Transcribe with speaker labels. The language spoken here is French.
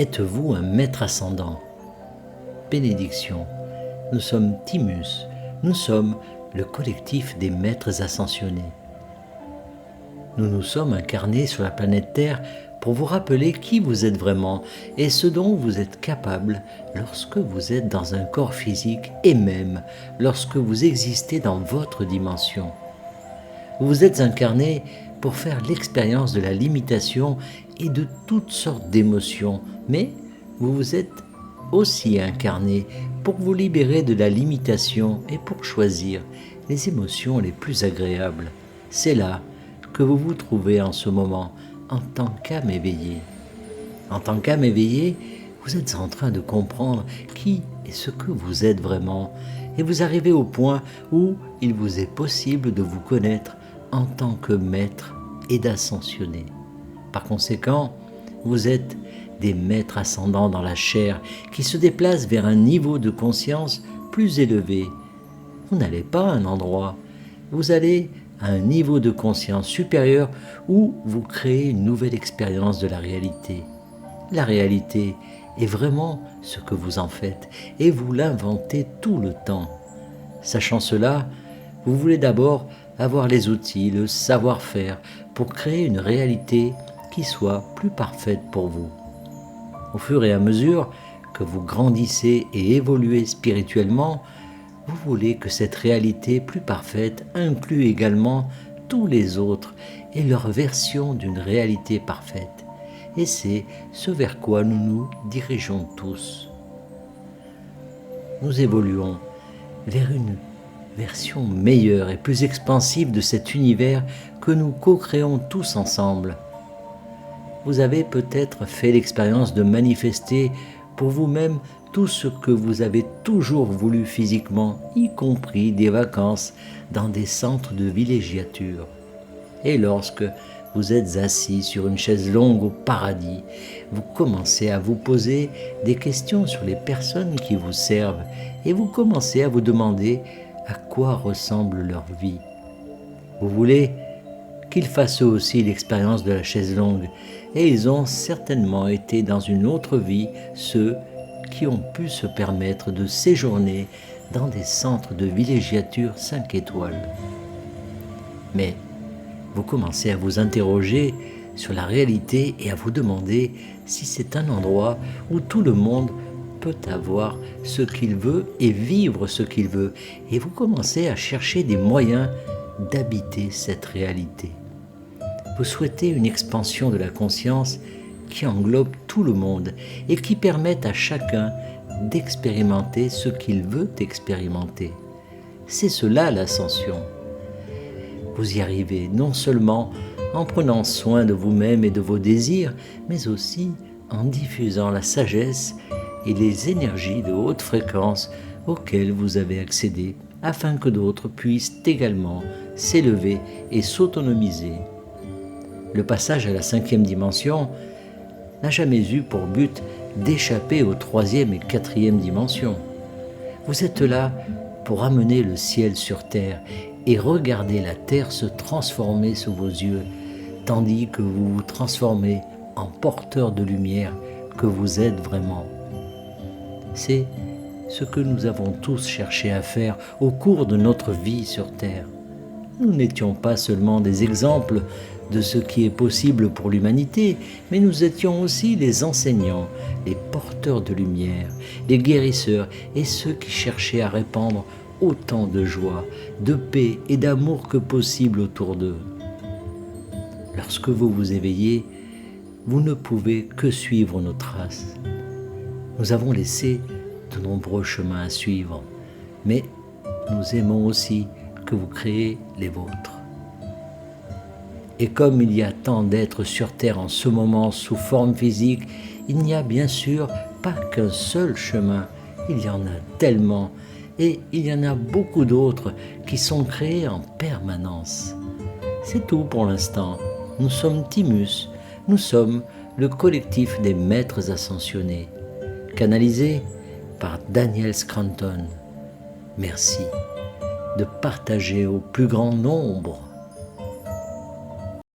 Speaker 1: Êtes-vous un maître ascendant? Bénédiction. Nous sommes Timus. Nous sommes le collectif des maîtres ascensionnés. Nous nous sommes incarnés sur la planète Terre pour vous rappeler qui vous êtes vraiment et ce dont vous êtes capable lorsque vous êtes dans un corps physique et même lorsque vous existez dans votre dimension. Vous vous êtes incarné pour faire l'expérience de la limitation et de toutes sortes d'émotions, mais vous vous êtes aussi incarné pour vous libérer de la limitation et pour choisir les émotions les plus agréables. C'est là que vous vous trouvez en ce moment en tant qu'âme éveillée. En tant qu'âme éveillée, vous êtes en train de comprendre qui et ce que vous êtes vraiment et vous arrivez au point où il vous est possible de vous connaître en tant que maître et d'ascensionner. Par conséquent, vous êtes des maîtres ascendants dans la chair qui se déplacent vers un niveau de conscience plus élevé. Vous n'allez pas à un endroit, vous allez à un niveau de conscience supérieur où vous créez une nouvelle expérience de la réalité. La réalité est vraiment ce que vous en faites et vous l'inventez tout le temps. Sachant cela, vous voulez d'abord avoir les outils, le savoir-faire pour créer une réalité qui soit plus parfaite pour vous. Au fur et à mesure que vous grandissez et évoluez spirituellement, vous voulez que cette réalité plus parfaite inclue également tous les autres et leur version d'une réalité parfaite. Et c'est ce vers quoi nous nous dirigeons tous. Nous évoluons vers une version meilleure et plus expansive de cet univers que nous co-créons tous ensemble. Vous avez peut-être fait l'expérience de manifester pour vous-même tout ce que vous avez toujours voulu physiquement, y compris des vacances dans des centres de villégiature. Et lorsque vous êtes assis sur une chaise longue au paradis, vous commencez à vous poser des questions sur les personnes qui vous servent et vous commencez à vous demander à quoi ressemble leur vie. Vous voulez qu'ils fassent eux aussi l'expérience de la chaise longue et ils ont certainement été dans une autre vie ceux qui ont pu se permettre de séjourner dans des centres de villégiature 5 étoiles. Mais vous commencez à vous interroger sur la réalité et à vous demander si c'est un endroit où tout le monde peut avoir ce qu'il veut et vivre ce qu'il veut. Et vous commencez à chercher des moyens d'habiter cette réalité. Vous souhaitez une expansion de la conscience qui englobe tout le monde et qui permette à chacun d'expérimenter ce qu'il veut expérimenter. C'est cela l'ascension. Vous y arrivez non seulement en prenant soin de vous-même et de vos désirs, mais aussi en diffusant la sagesse et les énergies de haute fréquence auxquelles vous avez accédé, afin que d'autres puissent également s'élever et s'autonomiser. Le passage à la 5e dimension n'a jamais eu pour but d'échapper aux 3e et 4e dimensions. Vous êtes là pour amener le ciel sur terre et regarder la terre se transformer sous vos yeux, tandis que vous vous transformez en porteur de lumière que vous êtes vraiment. C'est ce que nous avons tous cherché à faire au cours de notre vie sur terre. Nous n'étions pas seulement des exemples de ce qui est possible pour l'humanité, mais nous étions aussi les enseignants, les porteurs de lumière, les guérisseurs et ceux qui cherchaient à répandre autant de joie, de paix et d'amour que possible autour d'eux. Lorsque vous vous éveillez, vous ne pouvez que suivre nos traces. Nous avons laissé de nombreux chemins à suivre, mais nous aimons aussi que vous créez les vôtres. Et comme il y a tant d'êtres sur Terre en ce moment sous forme physique, il n'y a bien sûr pas qu'un seul chemin, il y en a tellement, et il y en a beaucoup d'autres qui sont créés en permanence. C'est tout pour l'instant. Nous sommes Timus, nous sommes le collectif des maîtres ascensionnés, canalisé par Daniel Scranton. Merci de partager au plus grand nombre